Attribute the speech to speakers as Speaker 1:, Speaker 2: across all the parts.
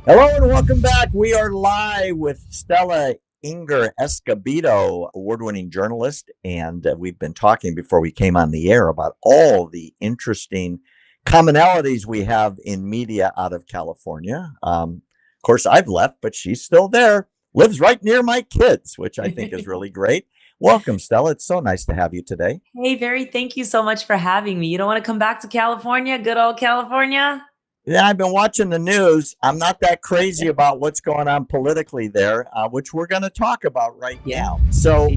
Speaker 1: Hello and welcome back. We are live with Stella Escobedo, award-winning journalist, and we've been talking before we came on the air about all the interesting commonalities we have in media out of California. Of course, I've left, but she's still there. Lives right near my kids, which I think is really great. Welcome, Stella. It's so nice to have you today.
Speaker 2: Hey, Barry, thank you so much for having me. You don't want to come back to California? Good old California?
Speaker 1: Yeah, I've been watching the news. I'm not that crazy about what's going on politically there, which we're going to talk about right
Speaker 2: Yeah.
Speaker 1: now. So,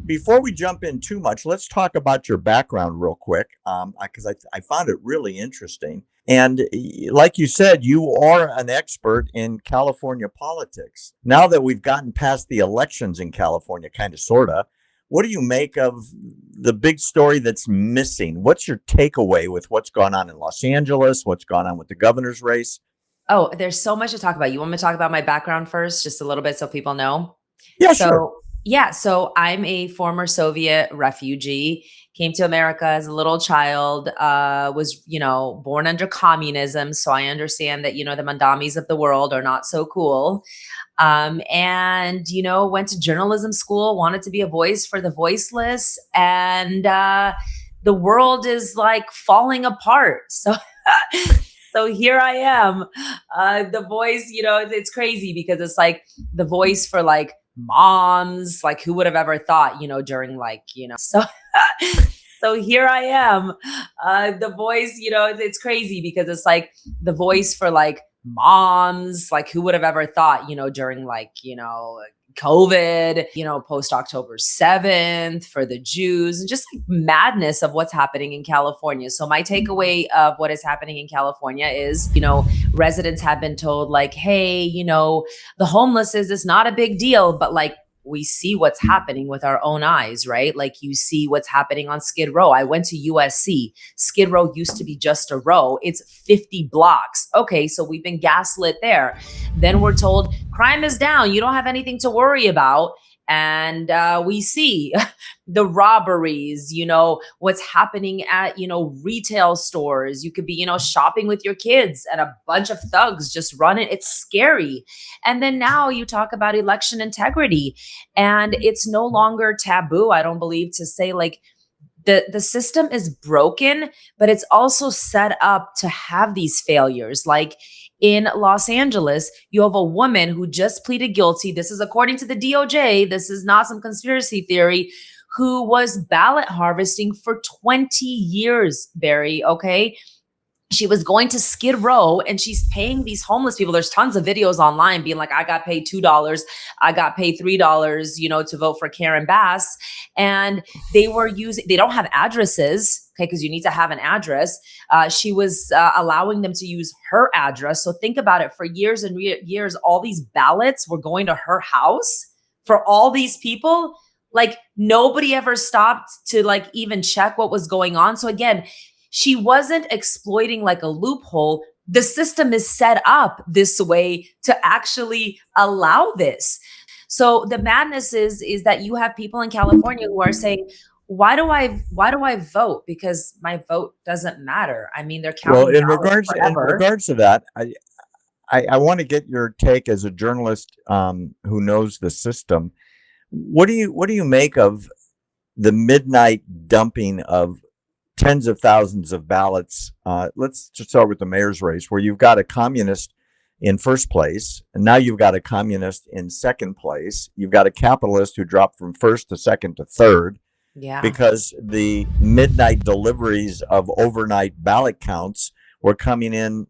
Speaker 1: before we jump in too much, let's talk about your background real quick, because I found it really interesting. And like you said, you are an expert in California politics. Now that we've gotten past the elections in California, kind of, sort of, what do you make of the big story that's missing? What's your takeaway with what's gone on in Los Angeles? What's gone on with the governor's race?
Speaker 2: Oh, there's so much to talk about. You want me to talk about my background first, just a little bit so people know?
Speaker 1: Yeah, sure.
Speaker 2: So I'm a former Soviet refugee, came to America as a little child, was, born under communism. So I understand that, the mandamis of the world are not so cool. And went to journalism school, wanted to be a voice for the voiceless, and the world is like falling apart. So here I am, the voice. It's crazy because it's like the voice for like moms, like who would have ever thought, during so here I am, the voice. It's crazy because it's like the voice for like moms, like who would have ever thought, during COVID, post October 7th for the Jews, and just like madness of what's happening in California. So my takeaway of what is happening in California is, residents have been told like, hey, the homeless is not a big deal, but like we see what's happening with our own eyes, right? Like you see what's happening on Skid Row. I went to USC. Skid Row used to be just a row. It's 50 blocks. Okay, so we've been gaslit there. Then we're told crime is down. You don't have anything to worry about. And we see the robberies, what's happening at, retail stores. You could be, shopping with your kids and a bunch of thugs just run it. It's scary. And then now you talk about election integrity, and it's no longer taboo, I don't believe, to say like, the system is broken, but it's also set up to have these failures. Like in Los Angeles, you have a woman who just pleaded guilty. This is according to the DOJ. This is not some conspiracy theory, who was ballot harvesting for 20 years, Barry. Okay. She was going to Skid Row and she's paying these homeless people. There's tons of videos online being like, I got paid $2. I got paid $3, to vote for Karen Bass. And they don't have addresses. Okay. Cause you need to have an address. She was allowing them to use her address. So think about it, for years and years, all these ballots were going to her house for all these people. Like nobody ever stopped to like even check what was going on. So again, she wasn't exploiting like a loophole. The system is set up this way to actually allow this. So the madness is that you have people in California who are saying, why do I vote? Because my vote doesn't matter. I mean, they're
Speaker 1: Well,
Speaker 2: counting ballots
Speaker 1: in
Speaker 2: forever.
Speaker 1: regards to that, I want to get your take as a journalist who knows the system. What do you make of the midnight dumping of tens of thousands of ballots? Let's just start with the mayor's race, where you've got a communist in first place, and now you've got a communist in second place. You've got a capitalist who dropped from first to second to third
Speaker 2: Yeah.
Speaker 1: because the midnight deliveries of overnight ballot counts were coming in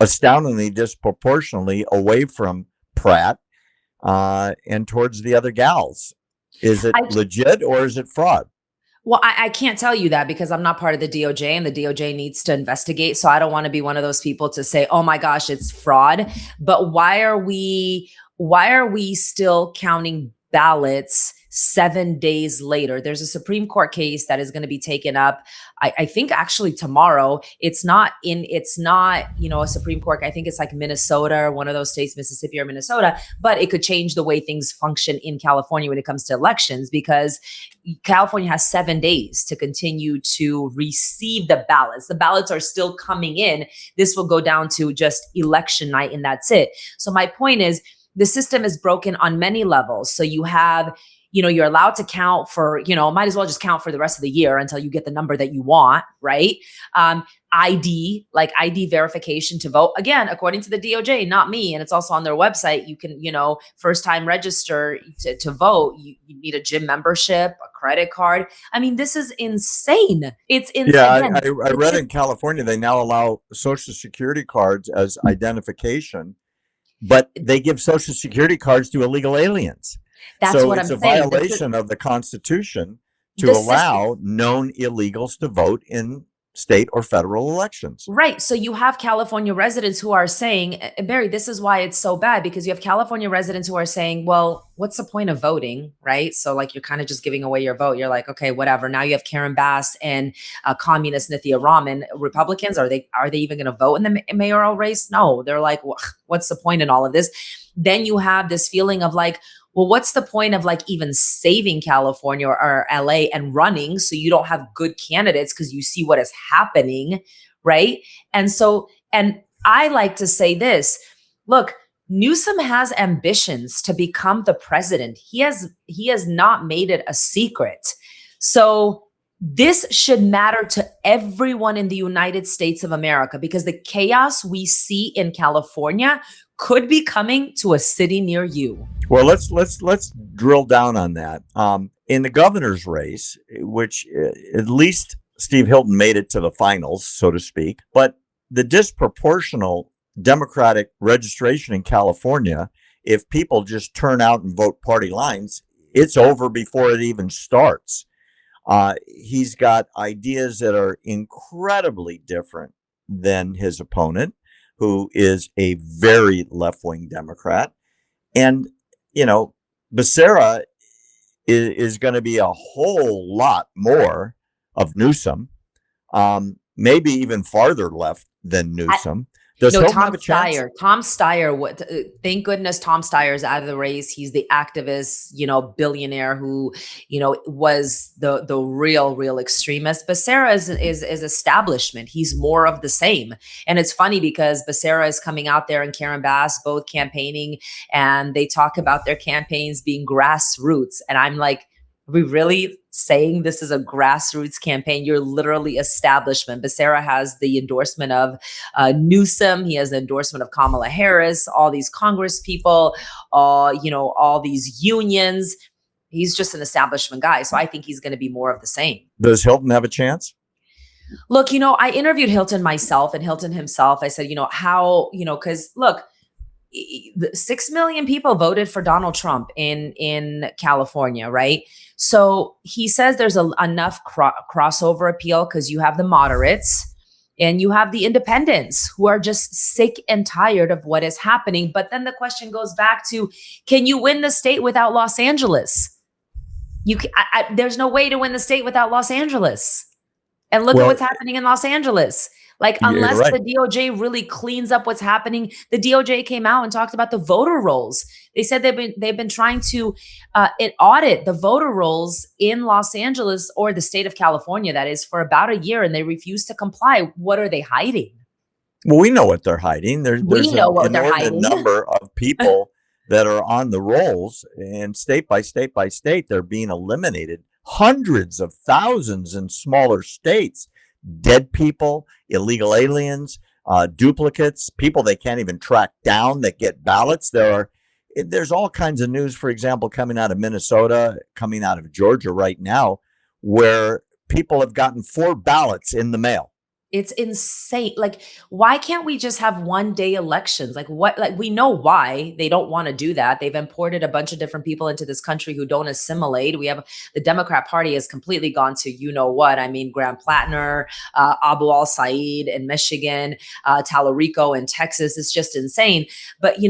Speaker 1: astoundingly disproportionately away from Pratt and towards the other gals. Is it
Speaker 2: I
Speaker 1: legit or is it fraud?
Speaker 2: Well, I can't tell you that because I'm not part of the DOJ and the DOJ needs to investigate. So I don't want to be one of those people to say, oh my gosh, it's fraud. But why are we still counting ballots 7 days later. There's a Supreme Court case that is going to be taken up. I think actually tomorrow. It's not, a Supreme Court. I think it's like Minnesota or one of those states, Mississippi or Minnesota, but it could change the way things function in California when it comes to elections, because California has 7 days to continue to receive the ballots. The ballots are still coming in. This will go down to just election night, and that's it. So my point is, the system is broken on many levels. So you have, you're allowed to count for, might as well just count for the rest of the year until you get the number that you want, right? ID verification to vote. Again, according to the DOJ, not me. And it's also on their website. You can, first time register to vote. You need a gym membership, a credit card. I mean, this is insane. It's insane.
Speaker 1: Yeah, I read in California, they now allow Social Security cards as identification, but they give Social Security cards to illegal aliens.
Speaker 2: That's
Speaker 1: So
Speaker 2: what
Speaker 1: it's
Speaker 2: I'm
Speaker 1: a
Speaker 2: saying.
Speaker 1: violation of the Constitution to
Speaker 2: The system,
Speaker 1: allow known illegals to vote in state or federal elections.
Speaker 2: right. So you have California residents who are saying, Barry, this is why it's so bad, because you have California residents who are saying, well, what's the point of voting? Right. So like, you're kind of just giving away your vote. You're like, okay, whatever. Now you have Karen Bass and communist Nithya Raman. Republicans, are they even going to vote in the mayoral race? No, they're like, what's the point in all of this? Then you have this feeling of like, well, what's the point of like even saving California or LA and running, so you don't have good candidates because you see what is happening, right? And I like to say this, look, Newsom has ambitions to become the president. He has not made it a secret. So this should matter to everyone in the United States of America, because the chaos we see in California could be coming to a city near you.
Speaker 1: Well, let's drill down on that. In the governor's race, which at least Steve Hilton made it to the finals, so to speak, but the disproportional Democratic registration in California, if people just turn out and vote party lines, it's over before it even starts. He's got ideas that are incredibly different than his opponent, who is a very left-wing Democrat. And, Becerra is going to be a whole lot more of Newsom, maybe even farther left than Newsom. Does Hilton have a chance?
Speaker 2: Tom Steyer, thank goodness Tom Steyer is out of the race. He's the activist, billionaire who, was the real extremist. Becerra is establishment. He's more of the same. And it's funny because Becerra is coming out there and Karen Bass, both campaigning, and they talk about their campaigns being grassroots. And I'm like, are we really saying this is a grassroots campaign? You're literally establishment. Becerra has the endorsement of Newsom. He has the endorsement of Kamala Harris, all these Congress people, all these unions. He's just an establishment guy. So I think he's going to be more of the same.
Speaker 1: Does Hilton have a chance?
Speaker 2: Look, I interviewed Hilton myself, and Hilton himself. I said, how, because look, 6 million people voted for Donald Trump in California, right? So he says there's enough crossover appeal because you have the moderates and you have the independents who are just sick and tired of what is happening. But then the question goes back to, can you win the state without Los Angeles? There's no way to win the state without Los Angeles. And look at what's happening in Los Angeles. Like, unless the DOJ really cleans up what's happening, the DOJ came out and talked about the voter rolls. They said they've been trying to audit the voter rolls in Los Angeles, or the state of California, that is, for about a year, and they refuse to comply. What are they hiding?
Speaker 1: Well, we know what they're hiding. There's an inordinate number of people that are on the rolls, and state by state by state, they're being eliminated. Hundreds of thousands in smaller states. Dead people, illegal aliens, duplicates, people they can't even track down that get ballots. There's all kinds of news, for example, coming out of Minnesota, coming out of Georgia right now, where people have gotten 4 ballots in the mail.
Speaker 2: It's insane. Like, why can't we just have one-day elections? Like, we know why they don't want to do that. They've imported a bunch of different people into this country who don't assimilate. We have the Democrat Party has completely gone to what. I mean, Graham Plattner, Abu al-Said in Michigan, Talarico in Texas. It's just insane. But,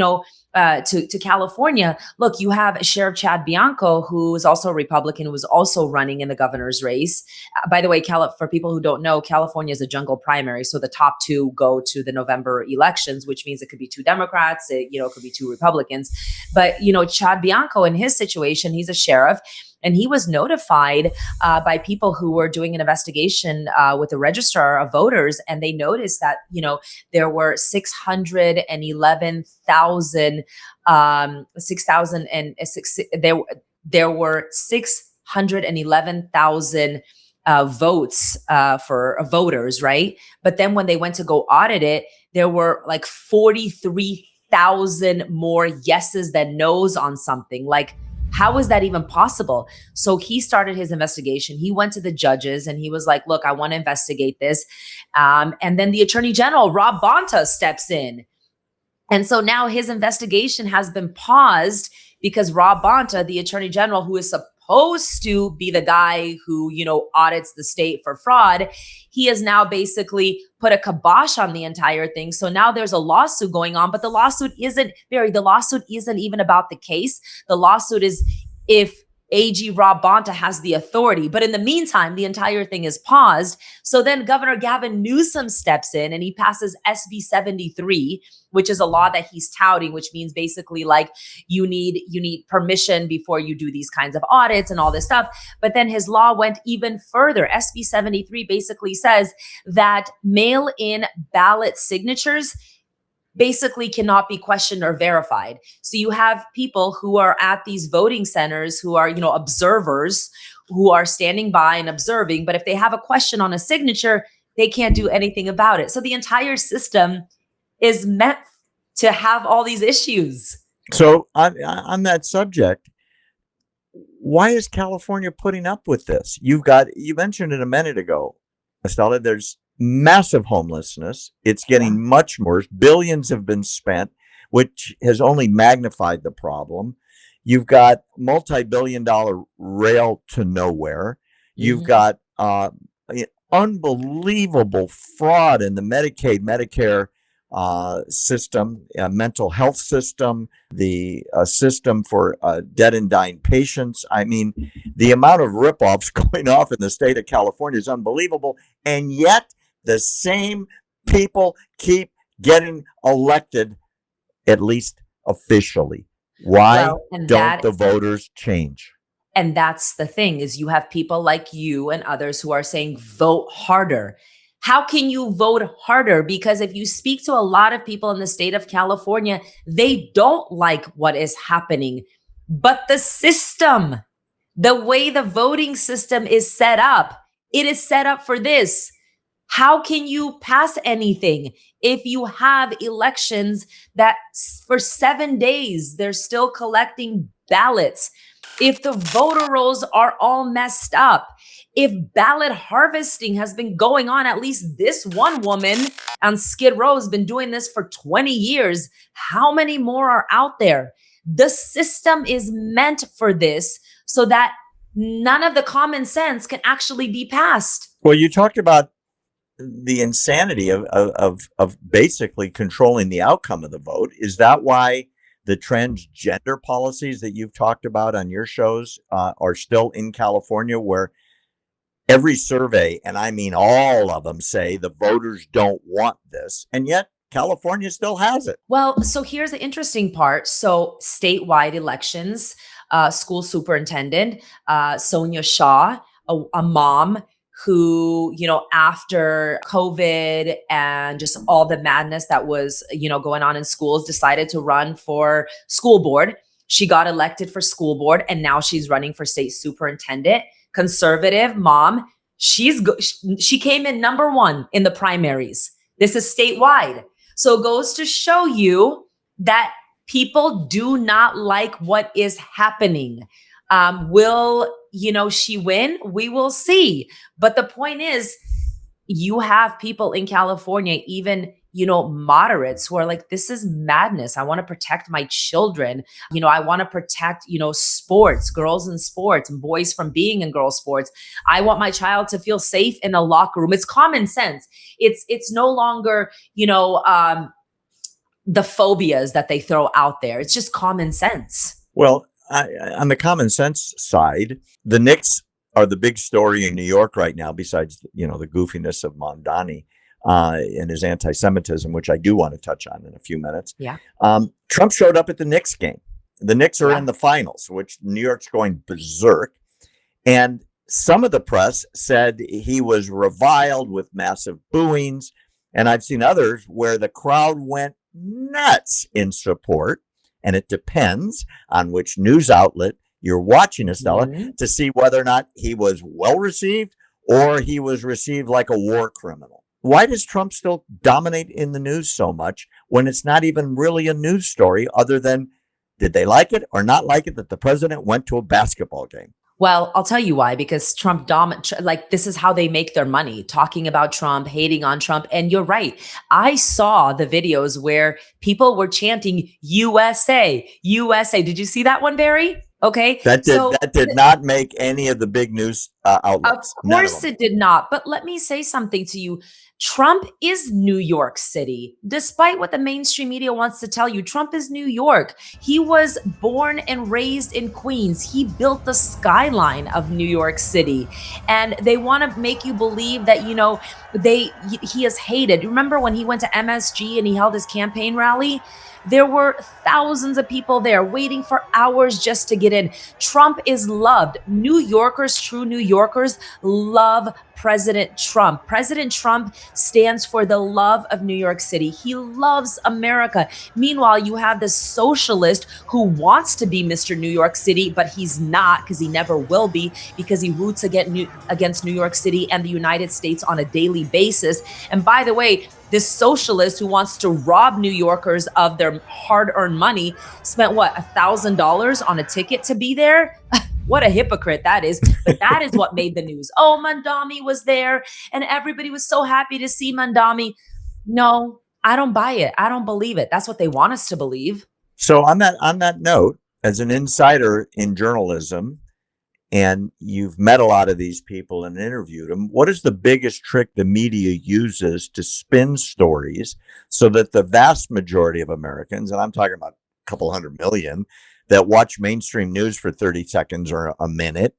Speaker 2: to California. Look, you have Sheriff Chad Bianco, who is also a Republican, who was also running in the governor's race. By the way, for people who don't know, California is a jungle primary, so the top two go to the November elections, which means it could be two Democrats, it could be two Republicans. But Chad Bianco, in his situation, he's a sheriff. And he was notified by people who were doing an investigation with the registrar of voters, and they noticed that there were 611,000, 6,000 and there were 611,000 votes for voters, right? But then when they went to go audit it, there were like 43,000 more yeses than nos on something. Like, how is that even possible? So he started his investigation. He went to the judges and he was like, look, I want to investigate this. And then the Attorney General, Rob Bonta, steps in. And so now his investigation has been paused because Rob Bonta, the Attorney General, who is supposed to be the guy who, audits the state for fraud, he has now basically put a kibosh on the entire thing. So now there's a lawsuit going on, but the lawsuit isn't even about the case. The lawsuit is if AG Rob Bonta has the authority. But in the meantime, the entire thing is paused. So then Governor Gavin Newsom steps in and he passes SB 73, which is a law that he's touting, which means basically like you need permission before you do these kinds of audits and all this stuff. But then his law went even further. SB 73 basically says that mail-in ballot signatures basically cannot be questioned or verified. So you have people who are at these voting centers who are, observers who are standing by and observing. But if they have a question on a signature, they can't do anything about it. So the entire system is meant to have all these issues.
Speaker 1: So on that subject, why is California putting up with this? You mentioned it a minute ago, Stella, there's massive homelessness. It's getting much worse. Billions have been spent, which has only magnified the problem. You've got multi-billion-dollar rail to nowhere. You've got unbelievable fraud in the Medicaid, Medicare system, mental health system, the system for dead and dying patients. I mean, the amount of ripoffs going off in the state of California is unbelievable. And yet the same people keep getting elected, at least officially. Why don't the voters change?
Speaker 2: And that's the thing, is you have people like you and others who are saying, vote harder. How can you vote harder? Because if you speak to a lot of people in the state of California, they don't like what is happening. But the system, the way the voting system is set up, it is set up for this. How can you pass anything if you have elections that for 7 days, they're still collecting ballots? If the voter rolls are all messed up, if ballot harvesting has been going on, at least this one woman on Skid Row has been doing this for 20 years, how many more are out there? The system is meant for this so that none of the common sense can actually be passed.
Speaker 1: Well, you talked about the insanity of basically controlling the outcome of the vote. Is that why the transgender policies that you've talked about on your shows are still in California, where every survey, and I mean all of them, say the voters don't want this, and yet California still has it?
Speaker 2: Well, so here's the interesting part. So statewide elections, school superintendent, Sonia Shaw, a mom who, after COVID and just all the madness that was, going on in schools, decided to run for school board. She got elected for school board and now she's running for state superintendent. Conservative mom. She came in number 1 in the primaries. This is statewide. So it goes to show you that people do not like what is happening. Will she win? We will see. But the point is, you have people in California, even, moderates, who are like, this is madness. I want to protect my children. I want to protect, sports, girls in sports, and boys from being in girls' sports. I want my child to feel safe in a locker room. It's common sense. It's no longer, the phobias that they throw out there. It's just common sense.
Speaker 1: Well, on the common sense side, the Knicks are the big story in New York right now, besides, the goofiness of Mondani and his anti-Semitism, which I do want to touch on in a few minutes.
Speaker 2: Yeah.
Speaker 1: Trump showed up at the Knicks game. The Knicks are
Speaker 2: Yeah.
Speaker 1: in the finals, which New York's going berserk. And some of the press said he was reviled with massive booings. And I've seen others where the crowd went nuts in support. And it depends on which news outlet you're watching, Estella, to see whether or not he was well received or he was received like a war criminal. Why does Trump still dominate in the news so much when it's not even really a news story other than did they like it or not like it that the president went to a basketball game?
Speaker 2: Well, I'll tell you why, because this is how they make their money, talking about Trump, hating on Trump. And you're right. I saw the videos where people were chanting USA, USA. Did you see that one, Barry? Okay.
Speaker 1: That did not make any of the big news outlets.
Speaker 2: Of course it did not. But let me say something to you. Trump is New York City. Despite what the mainstream media wants to tell you, Trump is New York. He was born and raised in Queens. He built the skyline of New York City. And they want to make you believe that, he is hated. Remember when he went to MSG and he held his campaign rally? There were thousands of people there waiting for hours just to get in. Trump is loved. New Yorkers, true New Yorkers, love President Trump. President Trump stands for the love of New York City. He loves America. Meanwhile, you have this socialist who wants to be Mr. New York City, but he's not, because he never will be, because he roots against New York City and the United States on a daily basis. And by the way, this socialist who wants to rob New Yorkers of their hard-earned money spent $1,000 on a ticket to be there? What a hypocrite that is. But that is what made the news. Oh, Mondami was there and everybody was so happy to see Mondami. No, I don't buy it. I don't believe it. That's what they want us to believe.
Speaker 1: So on that note, as an insider in journalism, and you've met a lot of these people and interviewed them, what is the biggest trick the media uses to spin stories so that the vast majority of Americans, and I'm talking about a couple 100 million, that watch mainstream news for 30 seconds or a minute,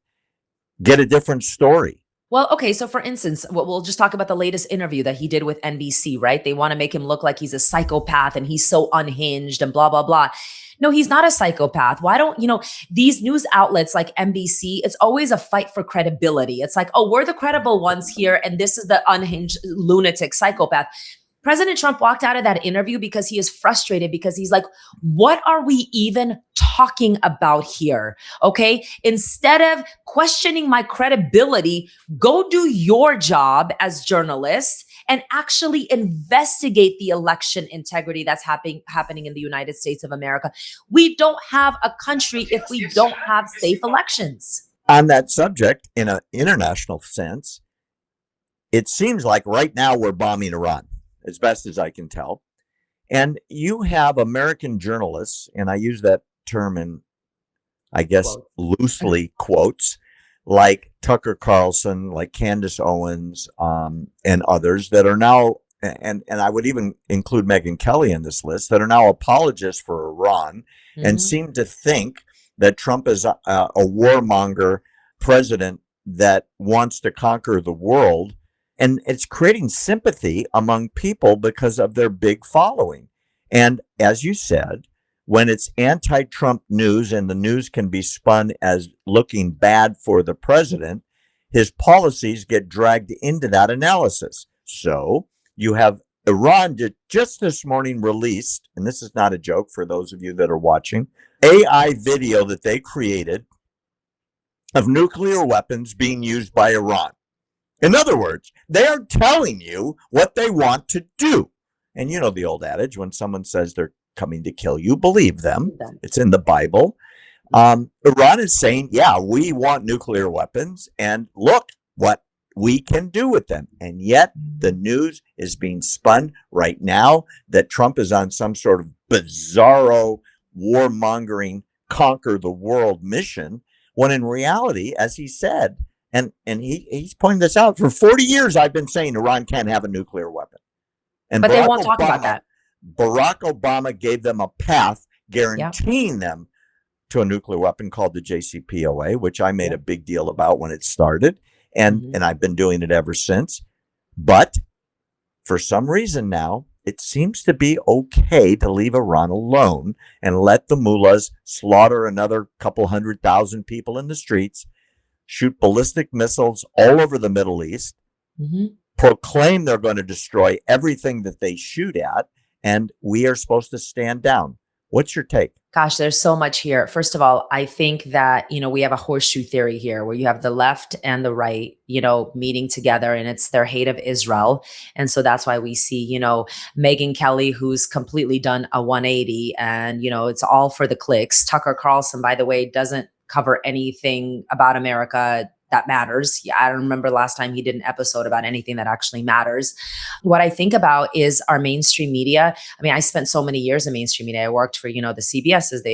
Speaker 1: get a different story?
Speaker 2: Well, okay. So for instance, we'll just talk about the latest interview that he did with NBC, right? They want to make him look like he's a psychopath and he's so unhinged and blah, blah, blah. No, he's not a psychopath. Why don't, these news outlets like NBC, it's always a fight for credibility. It's like, oh, we're the credible ones here, and this is the unhinged lunatic psychopath. President Trump walked out of that interview because he is frustrated, because he's like, what are we even talking about here? Okay. Instead of questioning my credibility, go do your job as journalists and actually investigate the election integrity that's happening in the United States of America. We don't have a country if we don't have safe elections.
Speaker 1: On that subject, in an international sense, it seems like right now we're bombing Iran, as best as I can tell. And you have American journalists, and I use that term in, I guess, loosely quotes, like Tucker Carlson, like Candace Owens, and others that are now, and I would even include Megyn Kelly in this list, that are now apologists for Iran and seem to think that Trump is a warmonger president that wants to conquer the world. And it's creating sympathy among people because of their big following. And as you said, when it's anti-Trump news and the news can be spun as looking bad for the president, his policies get dragged into that analysis. So you have Iran just this morning released, and this is not a joke for those of you that are watching, AI video that they created of nuclear weapons being used by Iran. In other words, they are telling you what they want to do. And you know the old adage, when someone says they're coming to kill you, believe them. It's in the Bible. Iran is saying, yeah, we want nuclear weapons, and look what we can do with them. And yet the news is being spun right now that Trump is on some sort of bizarro warmongering, conquer the world mission, when in reality, as he said, and he's pointing this out, for 40 years I've been saying Iran can't have a nuclear weapon. And
Speaker 2: but they won't talk about that.
Speaker 1: Barack Obama gave them a path
Speaker 2: Yeah.
Speaker 1: guaranteeing them to a nuclear weapon called the JCPOA, which I made
Speaker 2: Yeah.
Speaker 1: a big deal about when it started, and
Speaker 2: Hmm.
Speaker 1: and I've been doing it ever since. But for some reason now, it seems to be okay to leave Iran alone and let the mullahs slaughter another couple 100,000 people in the streets, shoot ballistic missiles all over the Middle East,
Speaker 2: Hmm.
Speaker 1: proclaim they're going to destroy everything that they shoot at, and we are supposed to stand down. What's your take?
Speaker 2: Gosh, there's so much here. First of all, I think that, we have a horseshoe theory here where you have the left and the right, meeting together, and it's their hate of Israel. And so that's why we see, Megyn Kelly, who's completely done a 180, and, it's all for the clicks. Tucker Carlson, by the way, doesn't cover anything about America that matters. Yeah, I don't remember last time he did an episode about anything that actually matters. What I think about is our mainstream media. I mean, I spent so many years in mainstream media. I worked for, the CBSs, the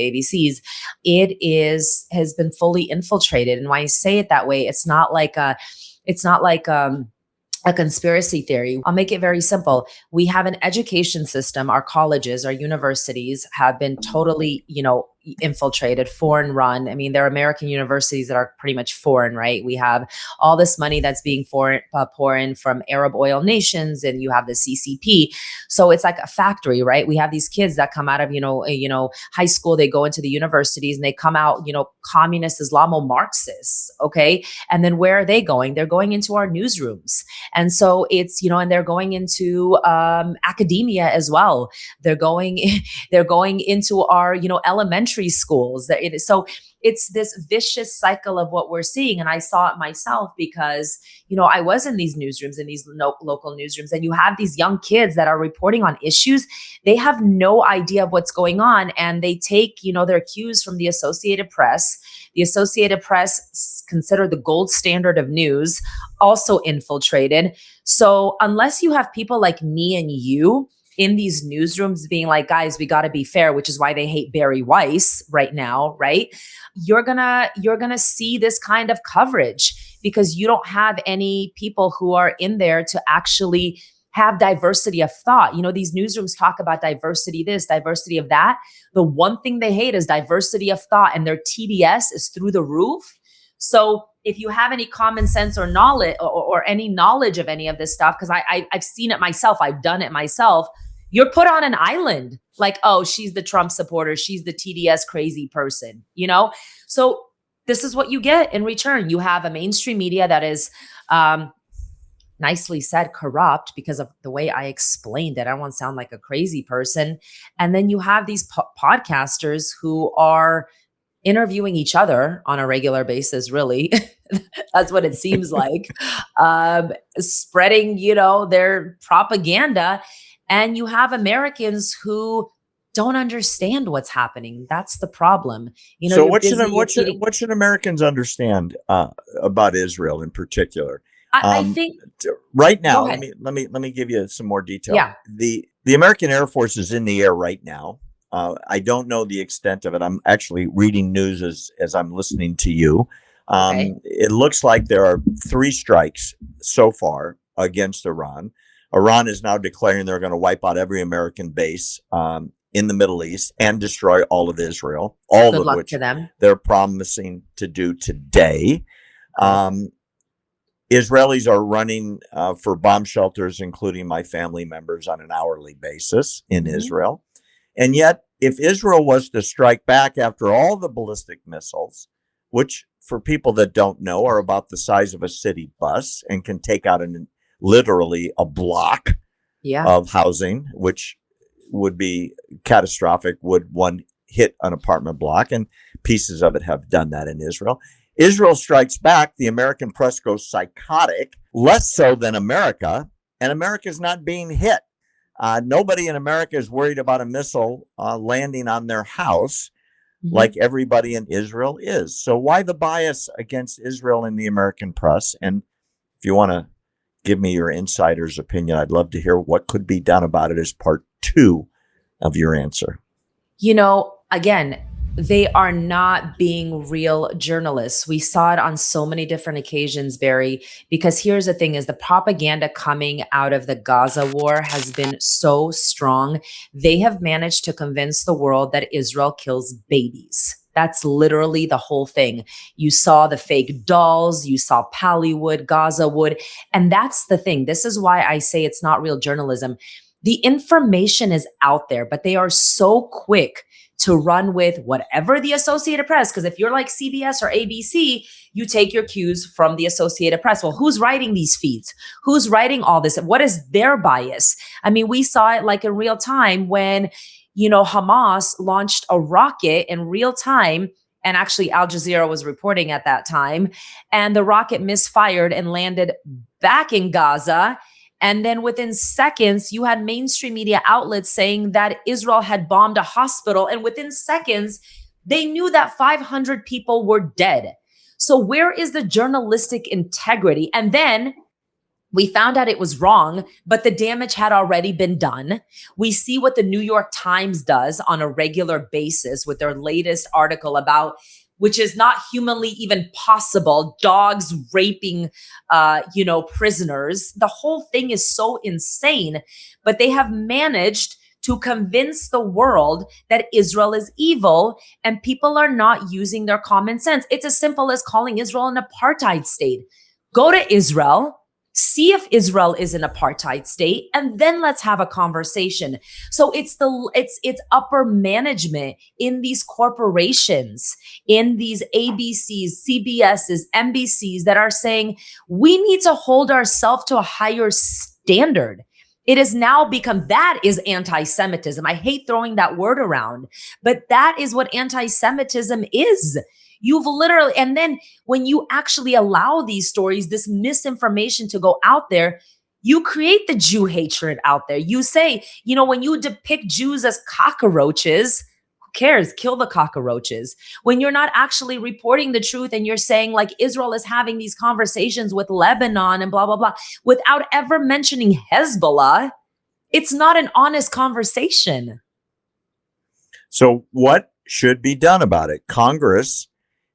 Speaker 2: ABCs. Has been fully infiltrated. And why I say it that way, it's not like a conspiracy theory. I'll make it very simple. We have an education system. Our colleges, our universities have been totally, infiltrated, foreign run. I mean, there are American universities that are pretty much foreign, right? We have all this money that's being pour in from Arab oil nations, and you have the CCP. So it's like a factory, right? We have these kids that come out of, high school, they go into the universities and they come out, communist Islamo-Marxists. Okay. And then where are they going? They're going into our newsrooms. And so it's, and they're going into academia as well. They're going, they're going into our, elementary schools. So it's this vicious cycle of what we're seeing. And I saw it myself because, I was in these newsrooms, in these local newsrooms, and you have these young kids that are reporting on issues. They have no idea of what's going on. And they take, their cues from the Associated Press. The Associated Press, considered the gold standard of news, also infiltrated. So unless you have people like me and you in these newsrooms being like, guys, we got to be fair, which is why they hate Barry Weiss right now, right? You're gonna see this kind of coverage because you don't have any people who are in there to actually have diversity of thought. These newsrooms talk about diversity this, diversity of that. The one thing they hate is diversity of thought, and their TDS is through the roof. So if you have any common sense or knowledge or any knowledge of any of this stuff, because I've seen it myself, I've done it myself, you're put on an island like, oh, she's the Trump supporter, she's the TDS crazy person, So this is what you get in return. You have a mainstream media that is nicely said corrupt because of the way I explained it. I don't want to sound like a crazy person. And then you have these podcasters who are interviewing each other on a regular basis, really. That's what it seems like. Spreading, their propaganda. And you have Americans who don't understand what's happening. That's the problem.
Speaker 1: So,
Speaker 2: You're
Speaker 1: what should
Speaker 2: busy
Speaker 1: what should
Speaker 2: repeating.
Speaker 1: what should Americans understand about Israel in particular?
Speaker 2: I
Speaker 1: Um,
Speaker 2: think,
Speaker 1: right
Speaker 2: go
Speaker 1: now, let
Speaker 2: ahead.
Speaker 1: me give you some more detail.
Speaker 2: Yeah.
Speaker 1: The American Air Force is in the air right now. I don't know the extent of it. I'm actually reading news as I'm listening to you.
Speaker 2: Okay.
Speaker 1: It looks like there are 3 strikes so far against Iran. Iran is now declaring they're going to wipe out every American base in the Middle East and destroy all of Israel, all
Speaker 2: Good
Speaker 1: of
Speaker 2: luck to
Speaker 1: which
Speaker 2: them.
Speaker 1: they're promising to do today.
Speaker 2: Right.
Speaker 1: Um, Israelis are running for bomb shelters, including my family members, on an hourly basis in
Speaker 2: Mhm.
Speaker 1: Israel. And yet, if Israel was to strike back after all the ballistic missiles, which for people that don't know are about the size of a city bus and can take out literally a block
Speaker 2: Yeah.
Speaker 1: of housing, which would be catastrophic, would one hit an apartment block, and pieces of it have done that in Israel. Israel strikes back, the American press goes psychotic, less so than America, and America's not being hit. Nobody in America is worried about a missile landing on their house like
Speaker 2: Mhm.
Speaker 1: everybody in Israel is. So, why the bias against Israel in the American press? And if you want to give me your insider's opinion, I'd love to hear what could be done about it as part 2 of your answer.
Speaker 2: Again, They are not being real journalists. We saw it on so many different occasions, Barry, because here's the thing is the propaganda coming out of the Gaza war has been so strong. They have managed to convince the world that Israel kills babies. That's literally the whole thing. You saw the fake dolls, you saw Pallywood, Gaza wood, and that's the thing. This is why I say it's not real journalism. The information is out there, but they are so quick to run with whatever the Associated Press, because if you're like CBS or ABC, you take your cues from the Associated Press. Well, who's writing these feeds? Who's writing all this? What is their bias? I mean, we saw it like in real time when, Hamas launched a rocket in real time. And actually, Al Jazeera was reporting at that time. And the rocket misfired and landed back in Gaza. And then within seconds, you had mainstream media outlets saying that Israel had bombed a hospital. And within seconds, they knew that 500 people were dead. So where is the journalistic integrity? And then we found out it was wrong, but the damage had already been done. We see what the New York Times does on a regular basis with their latest article about, which is not humanly even possible, dogs raping, prisoners. The whole thing is so insane, but they have managed to convince the world that Israel is evil, and people are not using their common sense. It's as simple as calling Israel an apartheid state. Go to Israel, see if Israel is an apartheid state, and then let's have a conversation. So it's upper management in these corporations, in these ABCs, CBSs, NBCs that are saying we need to hold ourselves to a higher standard. It has now become, that is anti-Semitism. I hate throwing that word around, but that is what anti-Semitism is. You've literally, and then when you actually allow these stories, this misinformation to go out there, you create the Jew hatred out there. You say, when you depict Jews as cockroaches, who cares? Kill the cockroaches. When you're not actually reporting the truth and you're saying like Israel is having these conversations with Lebanon and blah, blah, blah, without ever mentioning Hezbollah, it's not an honest conversation.
Speaker 1: So what should be done about it? Congress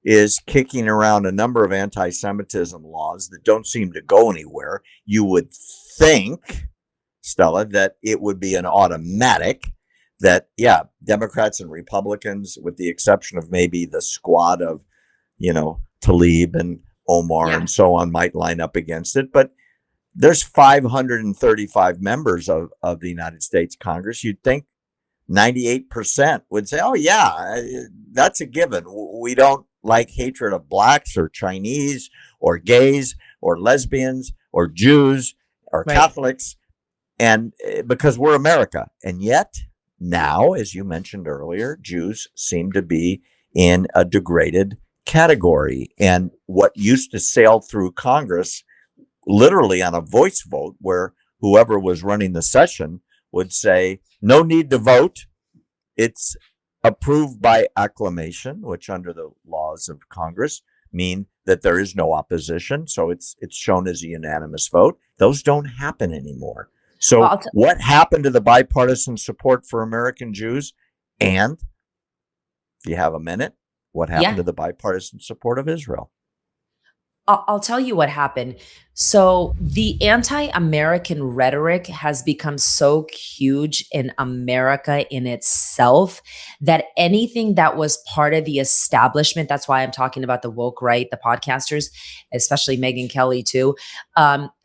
Speaker 1: is kicking around a number of anti-Semitism laws that don't seem to go anywhere. You would think, Stella, that it would be an automatic that, yeah, Democrats and Republicans, with the exception of maybe the squad of, Tlaib and Omar and so on, might line up against it. But there's 535 members of the United States Congress. You'd think 98% would say, oh, yeah, that's a given. We don't like hatred of blacks or Chinese or gays or lesbians or Jews or Catholics, and because we're America. And yet now, as you mentioned earlier, Jews seem to be in a degraded category. And what used to sail through Congress literally on a voice vote, where whoever was running the session would say, no need to vote. It's approved by acclamation, which under the laws of Congress mean that there is no opposition. So it's shown as a unanimous vote. Those don't happen anymore. So what happened to the bipartisan support for American Jews? And if you have a minute, what happened to the bipartisan support of Israel?
Speaker 2: I'll tell you what happened. So the anti-American rhetoric has become so huge in America in itself that anything that was part of the establishment, that's why I'm talking about the woke right, the podcasters, especially Megyn Kelly too,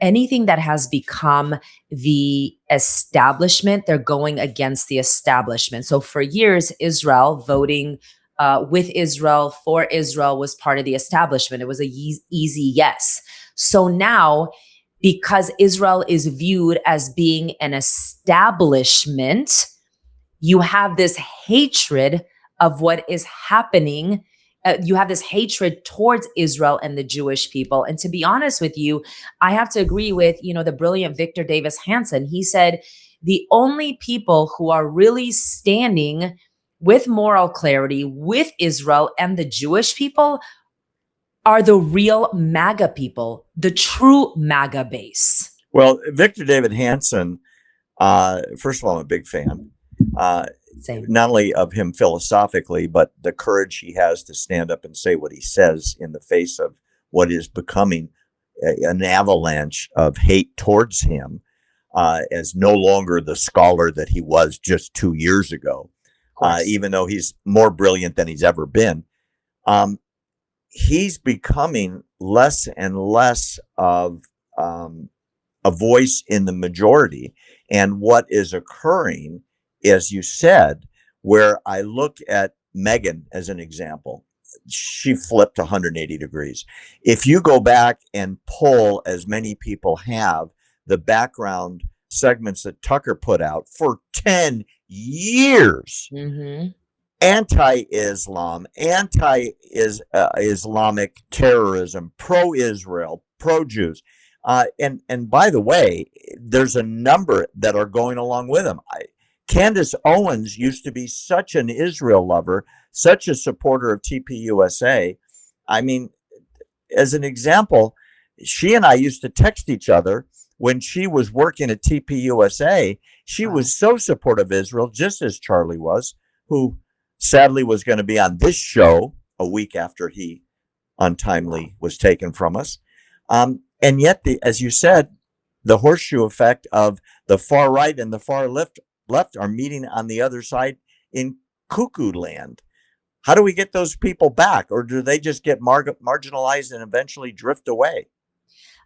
Speaker 2: anything that has become the establishment, they're going against the establishment. So for years, Israel voting with Israel, for Israel was part of the establishment. It was a easy yes. So now, because Israel is viewed as being an establishment, you have this hatred of what is happening. You have this hatred towards Israel and the Jewish people. And to be honest with you, I have to agree with, the brilliant Victor Davis Hanson. He said, the only people who are really standing with moral clarity with Israel and the Jewish people are the real MAGA people, the true MAGA base.
Speaker 1: Well, Victor David Hanson, first of all, I'm a big fan.
Speaker 2: Same.
Speaker 1: not only of him philosophically, but the courage he has to stand up and say what he says in the face of what is becoming an avalanche of hate towards him, as no longer the scholar that he was just 2 years ago,
Speaker 2: Of course.
Speaker 1: even though he's more brilliant than he's ever been. Um, he's becoming less and less of a voice in the majority. And what is occurring, as you said, where I look at Megan as an example, she flipped 180 degrees. If you go back and pull, as many people have, the background segments that Tucker put out for 10 years,
Speaker 2: Mm-hmm.
Speaker 1: anti-Islam, anti-Islamic terrorism, pro-Israel, pro-Jews. And by the way, there's a number that are going along with him. Candace Owens used to be such an Israel lover, such a supporter of TPUSA. I mean, as an example, she and I used to text each other when she was working at TPUSA. She
Speaker 2: Wow.
Speaker 1: was so supportive of Israel, just as Charlie was, who sadly was going to be on this show a week after he untimely was taken from us. And yet, as you said, the horseshoe effect of the far right and the far left are meeting on the other side in cuckoo land. How do we get those people back, or do they just get marginalized and eventually drift away?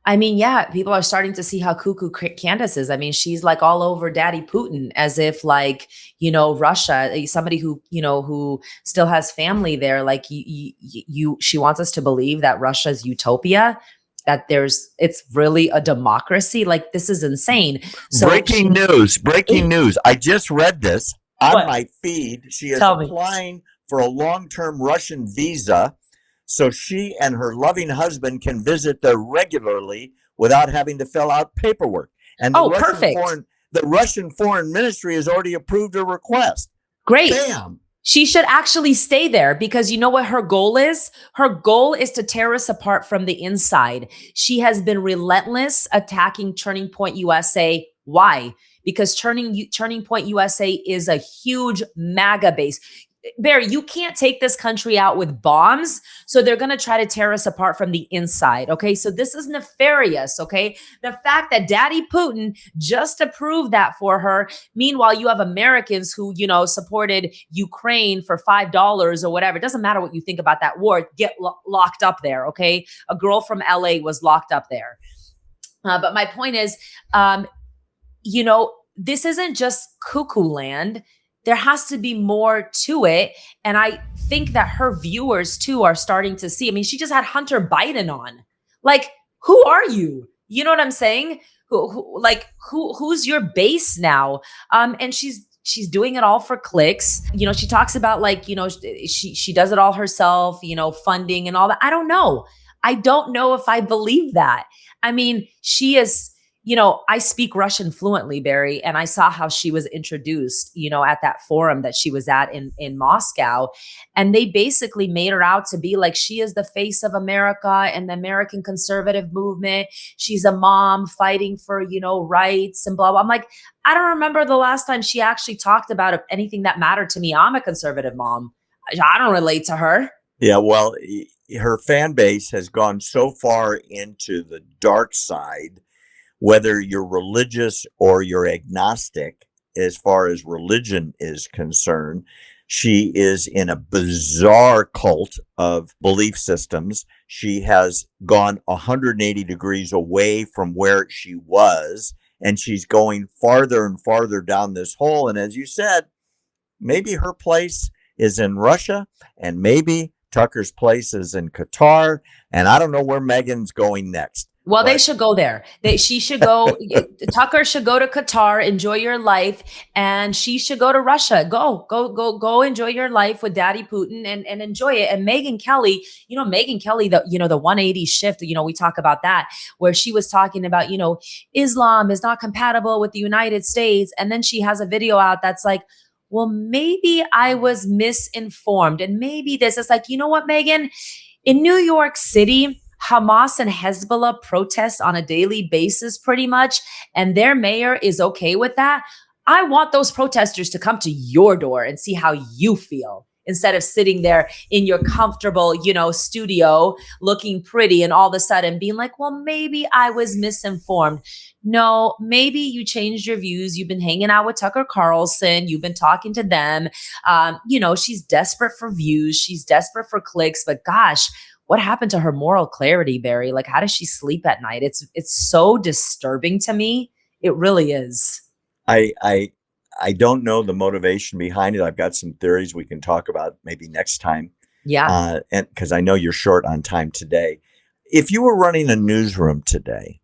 Speaker 2: I mean, yeah, people are starting to see how cuckoo Candace is. I mean, she's like all over Daddy Putin as if like, Russia, somebody who, who still has family there. Like she wants us to believe that Russia's utopia, that it's really a democracy. Like this is insane. So
Speaker 1: Breaking news! Breaking
Speaker 2: she,
Speaker 1: news! I just read this on
Speaker 2: what?
Speaker 1: my feed. She is
Speaker 2: Tell me.
Speaker 1: applying for a long-term Russian visa so she and her loving husband can visit there regularly without having to fill out paperwork. And
Speaker 2: Oh, perfect.
Speaker 1: the Russian foreign ministry has already approved her request.
Speaker 2: Great.
Speaker 1: Bam!
Speaker 2: She should actually stay there because you know what her goal is? Her goal is to tear us apart from the inside. She has been relentless attacking Turning Point USA. Why? Because Turning Point USA is a huge MAGA base. Barry, you can't take this country out with bombs. So they're going to try to tear us apart from the inside. Okay. So this is nefarious. Okay. The fact that Daddy Putin just approved that for her. Meanwhile, you have Americans who, supported Ukraine for $5 or whatever. It doesn't matter what you think about that war. Get locked up there. Okay. A girl from LA was locked up there. But my point is, this isn't just cuckoo land. There has to be more to it. And I think that her viewers too are starting to see. I mean, she just had Hunter Biden on. Like, who are you? You know what I'm saying? Who's your base now? And she's doing it all for clicks. She talks about she does it all herself, funding and all that. I don't know. I don't know if I believe that. I mean, she is, I speak Russian fluently, Barry, and I saw how she was introduced, at that forum that she was at in Moscow. And they basically made her out to be like she is the face of America and the American conservative movement. She's a mom fighting for, rights and blah, blah. I'm like, I don't remember the last time she actually talked about anything that mattered to me. I'm a conservative mom. I don't relate to her.
Speaker 1: Yeah, well, her fan base has gone so far into the dark side, whether you're religious or you're agnostic, as far as religion is concerned. She is in a bizarre cult of belief systems. She has gone 180 degrees away from where she was, and she's going farther and farther down this hole. And as you said, maybe her place is in Russia, and maybe Tucker's place is in Qatar, and I don't know where Megan's going next.
Speaker 2: Well, they should go there. She should go. Tucker should go to Qatar, enjoy your life, and she should go to Russia. Go, enjoy your life with Daddy Putin and enjoy it. And Megyn Kelly, the 180 shift. We talk about that where she was talking about, Islam is not compatible with the United States, and then she has a video out that's like, well, maybe I was misinformed, and maybe this is like, you know what, Megan, in New York City, Hamas and Hezbollah protest on a daily basis pretty much, and their mayor is okay with that. I want those protesters to come to your door and see how you feel instead of sitting there in your comfortable, studio looking pretty and all of a sudden being like, well, maybe I was misinformed. No, maybe you changed your views. You've been hanging out with Tucker Carlson. You've been talking to them. She's desperate for views. She's desperate for clicks. But gosh, what happened to her moral clarity, Barry? Like, how does she sleep at night? It's so disturbing to me. It really is.
Speaker 1: I I I don't know the motivation behind it. I've got some theories we can talk about maybe next time,
Speaker 2: Yeah.
Speaker 1: and because I know you're short on time today. If you were running a newsroom today,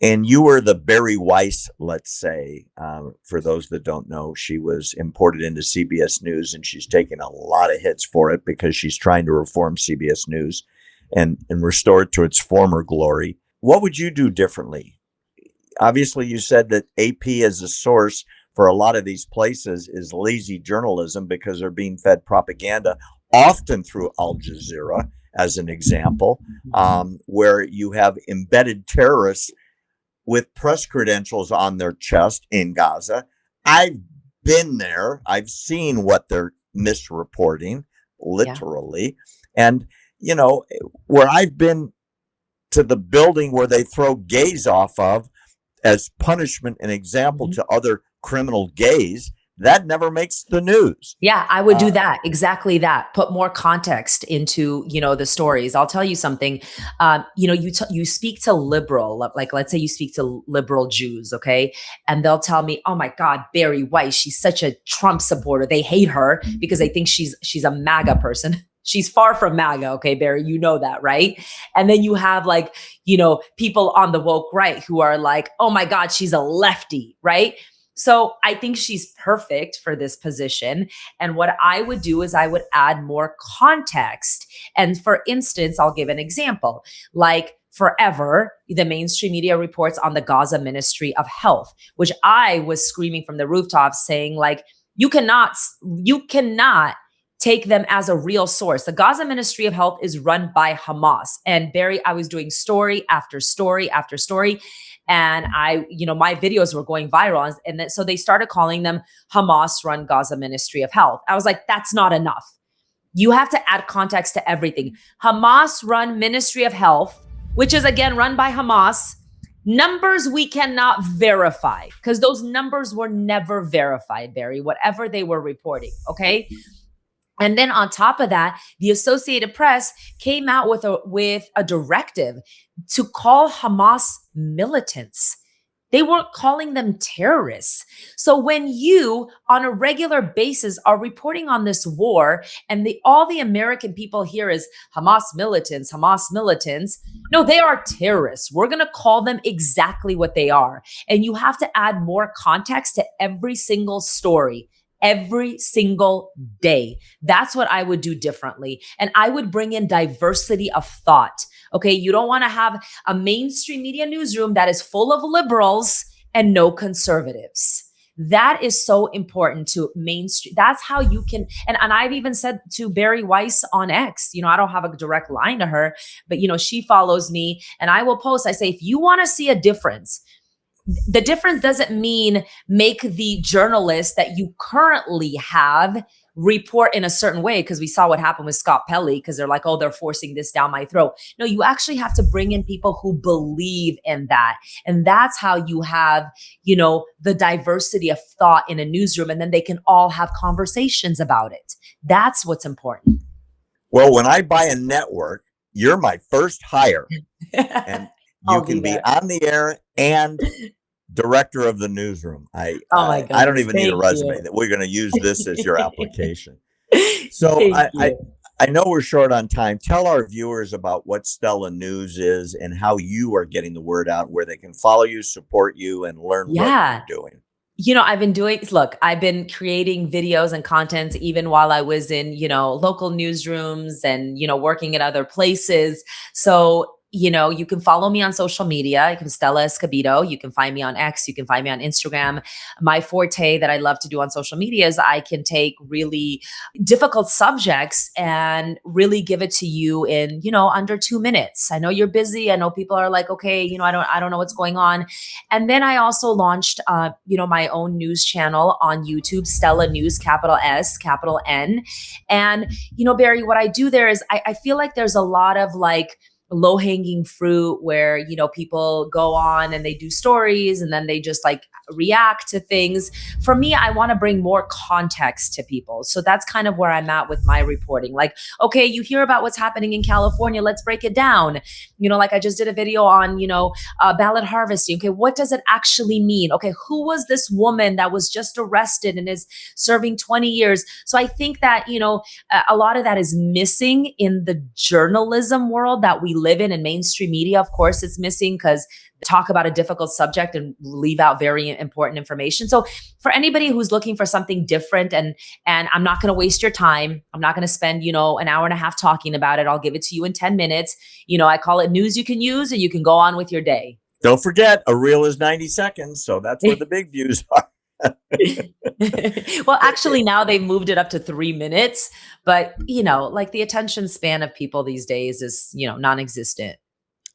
Speaker 1: and you were the Barry Weiss, let's say, for those that don't know, she was imported into CBS News, and she's taken a lot of hits for it because she's trying to reform CBS News and restore it to its former glory. What would you do differently? Obviously, you said that AP as a source for a lot of these places is lazy journalism because they're being fed propaganda, often through Al Jazeera, as an example, where you have embedded terrorists with press credentials on their chest in Gaza. I've been there. I've seen what they're misreporting,
Speaker 2: Yeah.
Speaker 1: literally. And, where I've been to the building where they throw gays off of as punishment and example
Speaker 2: Mhm.
Speaker 1: to other criminal gays, that never makes the news.
Speaker 2: Yeah, I would do
Speaker 1: Uh,
Speaker 2: that. Exactly that. Put more context into, the stories. I'll tell you something. You speak to liberal, like let's say you speak to liberal Jews, okay, and they'll tell me, "Oh my God, Barry Weiss, she's such a Trump supporter. They hate her because they think she's a MAGA person." She's far from MAGA, okay, Barry, you know that, right? And then you have like, people on the woke right who are like, "Oh my God, she's a lefty," right? So I think she's perfect for this position. And what I would do is I would add more context. And for instance, I'll give an example. Like forever, the mainstream media reports on the Gaza Ministry of Health, which I was screaming from the rooftops saying, like, you cannot take them as a real source. The Gaza Ministry of Health is run by Hamas. And Barry, I was doing story after story after story. And my videos were going viral. And then, so they started calling them Hamas run Gaza Ministry of Health. I was like, that's not enough. You have to add context to everything. Hamas run Ministry of Health, which is again run by Hamas. Numbers we cannot verify because those numbers were never verified, Barry, whatever they were reporting. Okay. And then on top of that, the Associated Press came out with a directive to call Hamas militants. They weren't calling them terrorists. So when you on a regular basis are reporting on this war and all the American people hear is Hamas militants, Hamas militants, no, they are terrorists. We're going to call them exactly what they are. And you have to add more context to every single story. Every single day. That's what I would do differently. And I would bring in diversity of thought. Okay. You don't want to have a mainstream media newsroom that is full of liberals and no conservatives. That is so important to mainstream. That's how you can, and I've even said to Barry Weiss on X, I don't have a direct line to her, but she follows me and I will post, I say, if you want to see a difference, the difference doesn't mean make the journalist that you currently have report in a certain way, because we saw what happened with Scott Pelley, because they're like, oh, they're forcing this down my throat. No, you actually have to bring in people who believe in that. And that's how you have, the diversity of thought in a newsroom, and then they can all have conversations about it. That's what's important.
Speaker 1: well, when I buy a network, you're my first hire, and you
Speaker 2: I'll be
Speaker 1: can be
Speaker 2: there.
Speaker 1: on the air and director of the newsroom.
Speaker 2: Oh my
Speaker 1: I don't
Speaker 2: goodness.
Speaker 1: even need a
Speaker 2: Thank
Speaker 1: resume.
Speaker 2: you.
Speaker 1: That we're going to use this as your application. So
Speaker 2: Thank you.
Speaker 1: I know we're short on time. Tell our viewers about what Stella News is and how you are getting the word out, where they can follow you, support you, and learn what
Speaker 2: Yeah.
Speaker 1: you're doing.
Speaker 2: I've been creating videos and content even while I was in, local newsrooms and, working at other places. So You can follow me on social media. You can Stella Escobedo. You can find me on X. You can find me on Instagram. My forte that I love to do on social media is I can take really difficult subjects and really give it to you in, under 2 minutes. I know you're busy. I know people are like, okay, I don't know what's going on. And then I also launched, my own news channel on YouTube, Stella News, capital S, capital N. And, Barry, what I do there is I feel like there's a lot of like low hanging fruit where, people go on and they do stories and then they just like react to things. For me, I want to bring more context to people. So that's kind of where I'm at with my reporting. Like, okay, you hear about what's happening in California. Let's break it down. Like I just did a video on, ballot harvesting. Okay, what does it actually mean? Okay, who was this woman that was just arrested and is serving 20 years? So I think that, a lot of that is missing in the journalism world that we live in mainstream media. Of course, it's missing because talk about a difficult subject and leave out very important information. So for anybody who's looking for something different, and I'm not going to waste your time. I'm not going to spend, an hour and a half talking about it. I'll give it to you in 10 minutes. I call it news you can use and you can go on with your day.
Speaker 1: Don't forget, a reel is 90 seconds. So that's where the big views are.
Speaker 2: Well, actually now they've moved it up to 3 minutes, but like the attention span of people these days is, non-existent.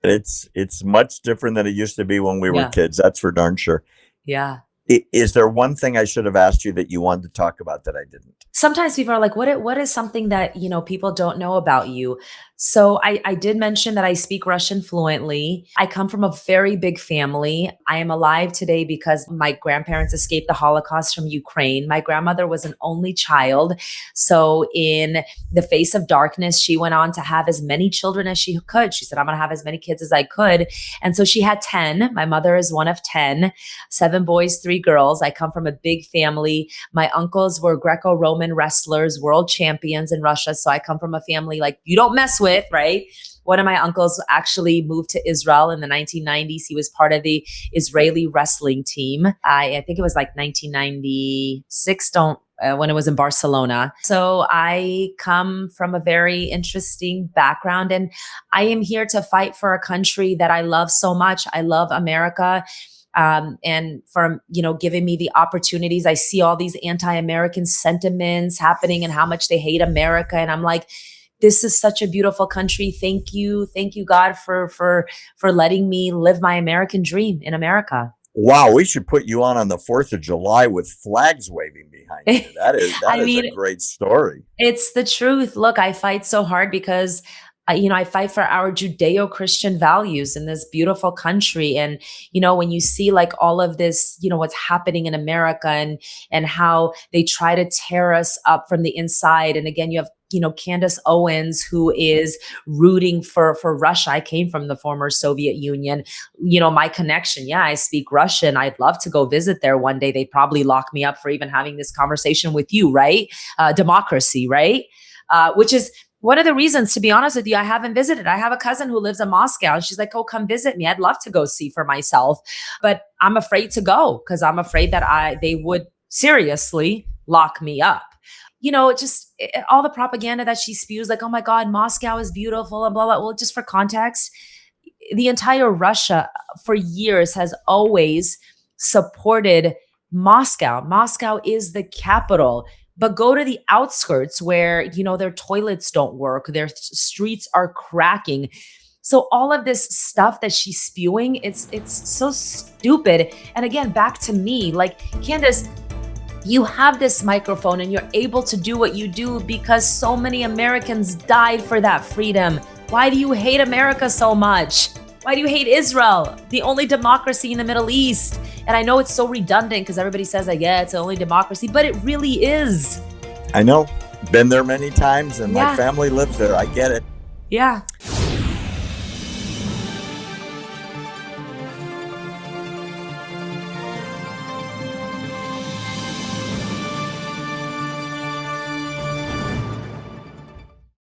Speaker 1: It's much different than it used to be when we were kids. That's for darn sure.
Speaker 2: Yeah.
Speaker 1: Is there one thing I should have asked you that you wanted to talk about that I didn't?
Speaker 2: Sometimes people are like, what is something that, people don't know about you? So I did mention that I speak Russian fluently. I come from a very big family. I am alive today because my grandparents escaped the Holocaust from Ukraine. My grandmother was an only child. So in the face of darkness, she went on to have as many children as she could. She said, I'm going to have as many kids as I could. And so she had 10. My mother is one of 10, 7 boys, 3 girls. I come from a big family. My uncles were Greco-Roman wrestlers, world champions in Russia. So I come from a family like you don't mess with, right? One of my uncles actually moved to Israel in the 1990s. He was part of the Israeli wrestling team. I think it was like 1996, when it was in Barcelona. So I come from a very interesting background, and I am here to fight for a country that I love so much. I love America. And for, giving me the opportunities. I see all these anti-American sentiments happening and how much they hate America. And I'm like, this is such a beautiful country. Thank you. Thank you, God, for letting me live my American dream in America.
Speaker 1: Wow, we should put you on the 4th of July with flags waving behind you. That is a great story.
Speaker 2: It's the truth. Look, I fight so hard because I fight for our Judeo-Christian values in this beautiful country. And, when you see like all of this, what's happening in America and how they try to tear us up from the inside. And again, you have, Candace Owens, who is rooting for Russia. I came from the former Soviet Union. My connection. Yeah, I speak Russian. I'd love to go visit there one day. They'd probably lock me up for even having this conversation with you, right? Democracy, right? Which is one of the reasons, to be honest with you, I haven't visited. I have a cousin who lives in Moscow and she's like, oh, come visit me. I'd love to go see for myself, but I'm afraid to go because I'm afraid that they would seriously lock me up. All the propaganda that she spews, like, oh my God, Moscow is beautiful and blah, blah. Well, just for context, the entire Russia for years has always supported Moscow. Moscow is the capital. But go to the outskirts where, their toilets don't work, their streets are cracking. So all of this stuff that she's spewing, it's so stupid. And again, back to me, like, Candace, you have this microphone and you're able to do what you do because so many Americans died for that freedom. Why do you hate America so much? Why do you hate Israel, the only democracy in the Middle East? And I know it's so redundant because everybody says like, yeah, it's the only democracy, but it really is.
Speaker 1: I know. Been there many times and my family lives there. I get it.
Speaker 2: Yeah.